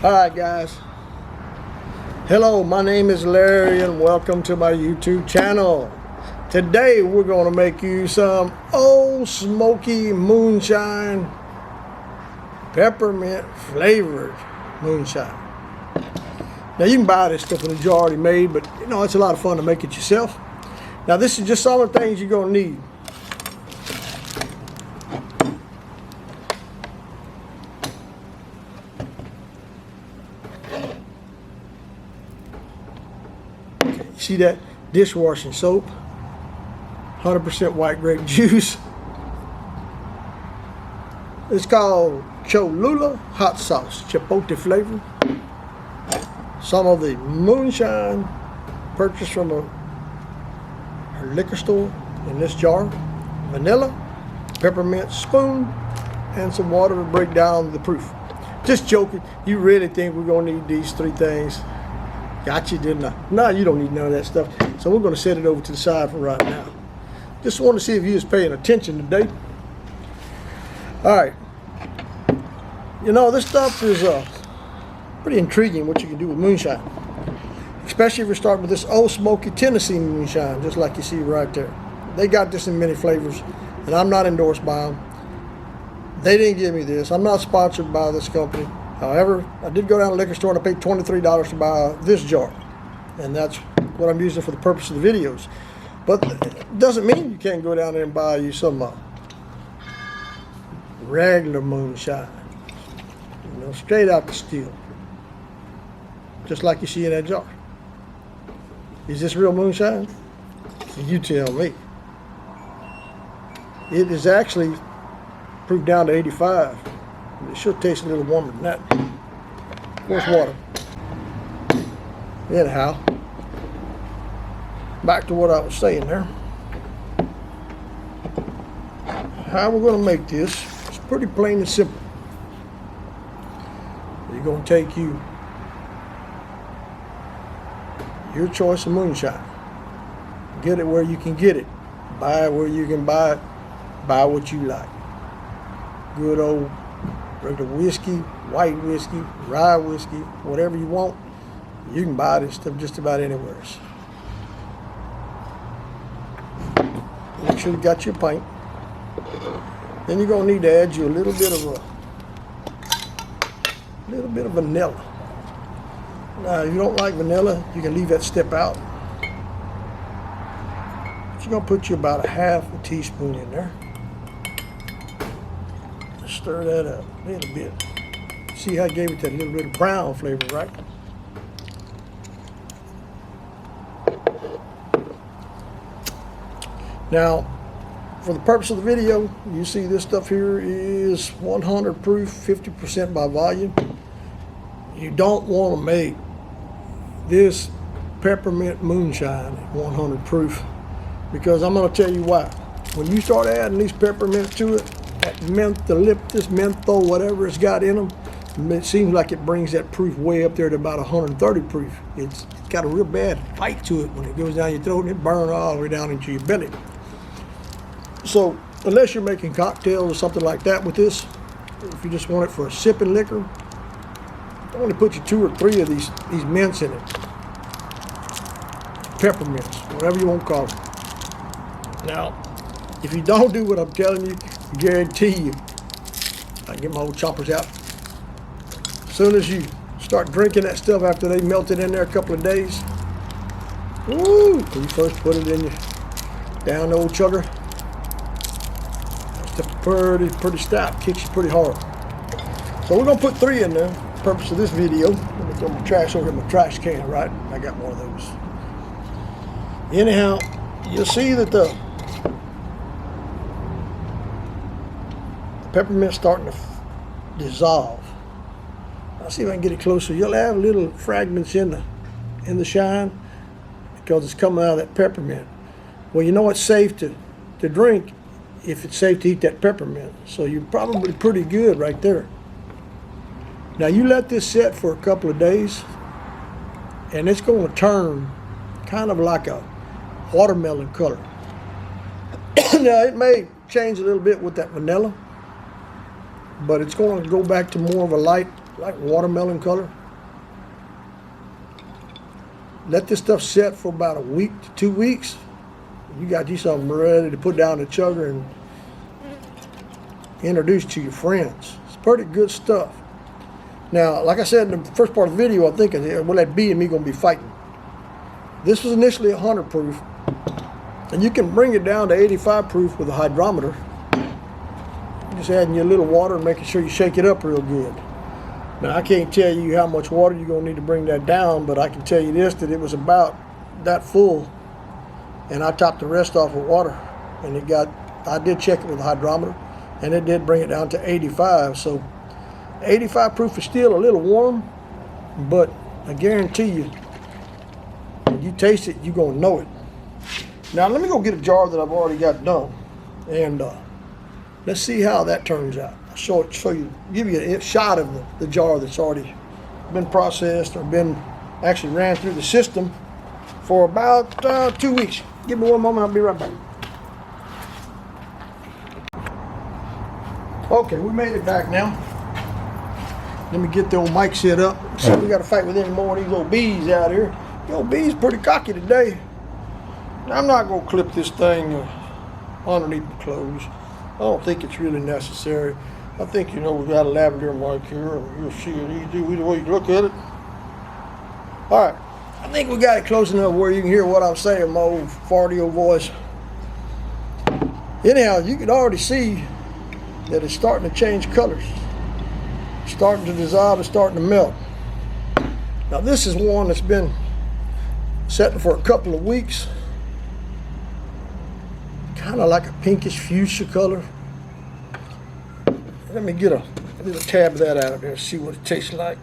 Alright guys, hello, my name is Larry and welcome to my YouTube channel. Today we're going to make you some old Smoky Moonshine peppermint flavored moonshine. Now you can buy this stuff in a jar already made, but you know it's a lot of fun to make it yourself. Now this is just some of the things you're going to need. See that? Dishwashing soap, 100% white grape juice. It's called Cholula hot sauce, chipotle flavor. Some of the moonshine purchased from a liquor store in this jar. Vanilla, peppermint spoon, and some water to break down the proof. Just joking. You really think we're gonna need these three things? Got you, didn't I? No, you don't need none of that stuff. So we're going to set it over to the side for right now. Just want to see if you was paying attention today. All right. You know, this stuff is pretty intriguing what you can do with moonshine. Especially if you're starting with this old Smoky Tennessee moonshine, just like you see right there. They got this in many flavors, and I'm not endorsed by them. They didn't give me this. I'm not sponsored by this company. However, I did go down to the liquor store and I paid $23 to buy this jar. And that's what I'm using for the purpose of the videos. But it doesn't mean you can't go down there and buy you some regular moonshine. You know, straight out the still. Just like you see in that jar. Is this real moonshine? You tell me. It is actually proof down to 85. It should taste a little warmer than that. Where's water? Anyhow, back to what I was saying there. How we're going to make this, it's pretty plain and simple. You're going to take your choice of moonshine. Get it where you can get it. Buy it where you can buy it. Buy what you like. Good old regular whiskey, white whiskey, rye whiskey, whatever you want, you can buy this stuff just about anywhere. Make sure you got your pint. Then you're gonna need to add you a little bit of vanilla. Now, if you don't like vanilla, you can leave that step out. But you're gonna put you about a half a teaspoon in there. Stir that up a little bit. See how I gave it that little bit of brown flavor, right? Now, for the purpose of the video, you see this stuff here is 100 proof, 50% by volume. You don't want to make this peppermint moonshine 100 proof, because I'm going to tell you why. When you start adding these peppermints to it, eucalyptus, menthol, whatever it's got in them, it seems like it brings that proof way up there to about 130 proof. It's got a real bad bite to it when it goes down your throat, and it burns all the way down into your belly. So unless you're making cocktails or something like that with this, if you just want it for a sipping liquor, I'm going to put you 2 or 3 of these mints in it. Peppermints, whatever you want to call them. Now, if you don't do what I'm telling you, guarantee you, I can get my old choppers out. As soon as you start drinking that stuff after they melted in there a couple of days, woo, when you first put it in your down the old chugger, it's pretty stout, kicks you pretty hard. So we're gonna put 3 in there. For the purpose of this video, let me throw my trash over in my trash can, right? I got one of those. Anyhow, you'll see that the peppermint starting to dissolve. I'll see if I can get it closer. You'll have little fragments in the shine because it's coming out of that peppermint. Well, you know it's safe to drink if it's safe to eat that peppermint. So you're probably pretty good right there. Now you let this set for a couple of days and it's going to turn kind of like a watermelon color. Now it may change a little bit with that vanilla, but it's going to go back to more of a light like watermelon color. Let this stuff set for about a week to 2 weeks. You got you something ready to put down the chugger and introduce to your friends. It's pretty good stuff. Now, like I said in the first part of the video, I'm thinking, well, that B and me gonna be fighting. This was initially 100 proof, and you can bring it down to 85 proof with a hydrometer. Just adding your little water and making sure you shake it up real good. Now, I can't tell you how much water you're gonna need to bring that down, but I can tell you this, that it was about that full, and I topped the rest off with water, and I did check it with a hydrometer, and it did bring it down to 85. So 85 proof is still a little warm, but I guarantee you, when you taste it, you're gonna know it. Now, let me go get a jar that I've already got done, and let's see how that turns out. I'll give you a shot of the jar that's already been processed or been actually ran through the system for about 2 weeks. Give me one moment, I'll be right back. Okay, we made it back now. Let me get the old mic set up. See if we got to fight with any more of these old bees out here. The old bees pretty cocky today. I'm not going to clip this thing underneath my clothes. I don't think it's really necessary. I think, we got a lavender mic here, and you'll see it easy either way you look at it. All right, I think we got it close enough where you can hear what I'm saying, my old farty old voice. Anyhow, you can already see that it's starting to change colors. It's starting to dissolve, it's starting to melt. Now, this is one that's been setting for a couple of weeks. Kind of like a pinkish fuchsia color. Let me get a little tab of that out of there and see what it tastes like.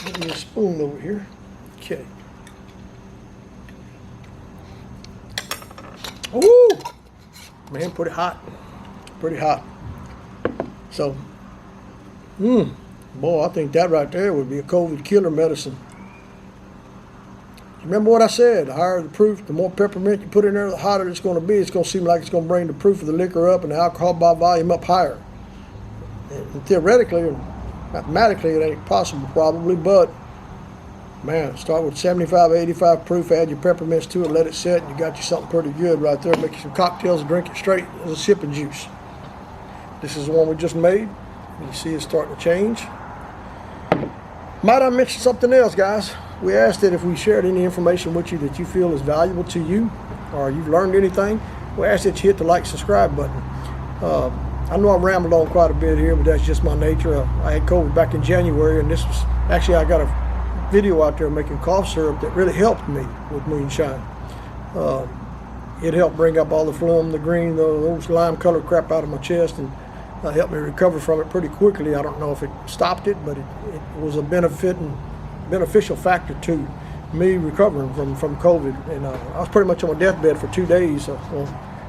Give me a spoon over here. Okay. Ooh! Man, pretty hot. Pretty hot. So, boy, I think that right there would be a COVID killer medicine. Remember what I said, the higher the proof, the more peppermint you put in there, the hotter it's going to be. It's going to seem like it's going to bring the proof of the liquor up and the alcohol by volume up higher. And theoretically, and mathematically, it ain't possible probably, but man, start with 75, 85 proof, add your peppermints to it, let it set, and you got you something pretty good right there. Make you some cocktails and drink it straight as a sipping juice. This is the one we just made. You see it's starting to change. Might I mention something else, guys? We asked that if we shared any information with you that you feel is valuable to you or you've learned anything, we asked that you hit the like, subscribe button. I know I've rambled on quite a bit here, but that's just my nature. I had COVID back in January, and this was actually, I got a video out there making cough syrup that really helped me with moonshine. It helped bring up all the phlegm, the green, those lime colored crap out of my chest, and helped me recover from it pretty quickly. I don't know if it stopped it, but it was a beneficial factor to me recovering from COVID. And I was pretty much on my deathbed for 2 days,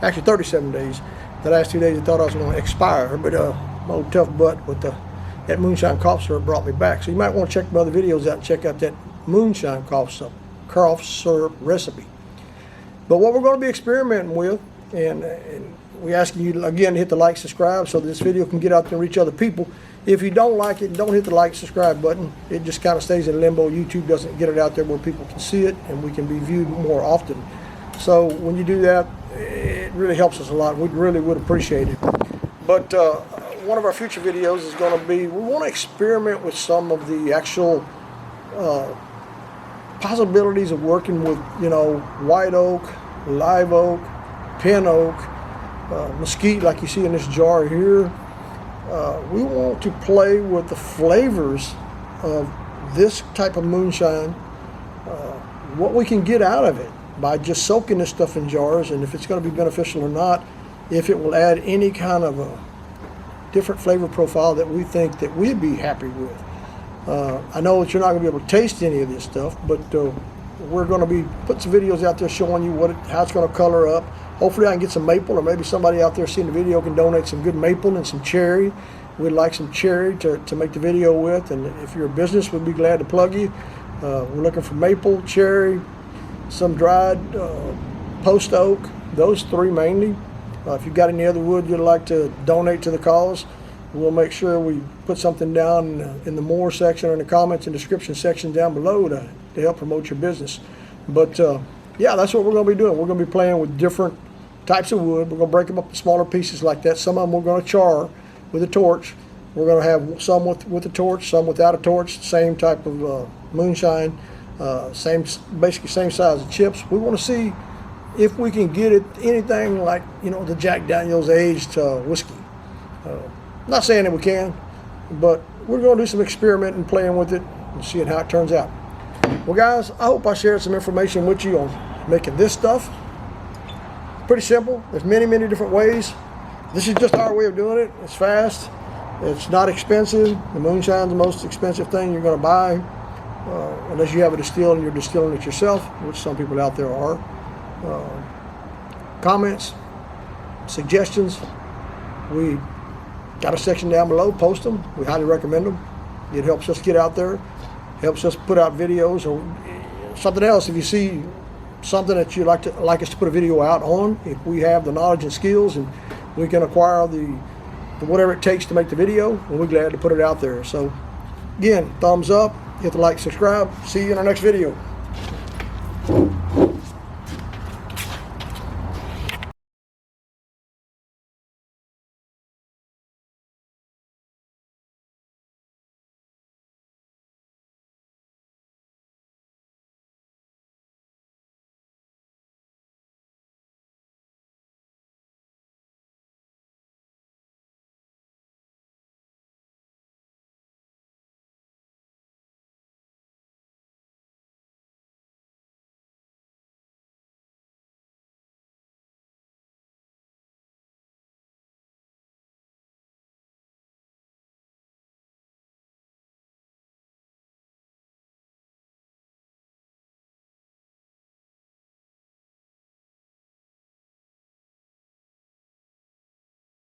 actually 37 days. The last 2 days I thought I was going to expire, but my old tough butt with that moonshine cough syrup brought me back. So you might want to check my other videos out and check out that moonshine cough syrup recipe. But what we're going to be experimenting with, and we ask you again to hit the like, subscribe, so this video can get out there and reach other people. If you don't like it, don't hit the like, subscribe button. It just kind of stays in limbo. YouTube doesn't get it out there where people can see it and we can be viewed more often. So when you do that, it really helps us a lot. We really would appreciate it. But one of our future videos is going to be, we want to experiment with some of the actual possibilities of working with, white oak, live oak, pin oak, mesquite like you see in this jar here. We want to play with the flavors of this type of moonshine, what we can get out of it by just soaking this stuff in jars, and if it's going to be beneficial or not, if it will add any kind of a different flavor profile that we think that we'd be happy with. I know that you're not going to be able to taste any of this stuff, but we're going to be putting some videos out there showing you how it's going to color up. Hopefully I can get some maple, or maybe somebody out there seeing the video can donate some good maple and some cherry. We'd like some cherry to make the video with, and if you're a business, we'd be glad to plug you. We're looking for maple, cherry, some dried post oak, those three mainly. If you've got any other wood you'd like to donate to the cause, We'll make sure we put something down in the more section or in the comments and description section down below to help promote your business. But yeah, that's what we're going to be doing. We're going to be playing with different types of wood. We're going to break them up in smaller pieces like that. Some of them we're going to char with a torch. We're going to have some with a torch, some without a torch, same type of moonshine, basically same size of chips. We want to see if we can get it anything like, you know, the Jack Daniel's aged whiskey. Not saying that we can, but we're going to do some experimenting, playing with it, and seeing how it turns out. Well, guys, I hope I shared some information with you on making this stuff. Pretty simple. There's many, many different ways. This is just our way of doing it. It's fast. It's not expensive. The moonshine's the most expensive thing you're going to buy, unless you have it distilled and you're distilling it yourself, which some people out there are. Comments, suggestions, we got a section down below. Post them. We highly recommend them. It helps us get out there, helps us put out videos or something else. If you see something that you'd like us to put a video out on, if we have the knowledge and skills and we can acquire the whatever it takes to make the video, we'll be glad to put it out there. So again, thumbs up, hit the like, subscribe. See you in our next video.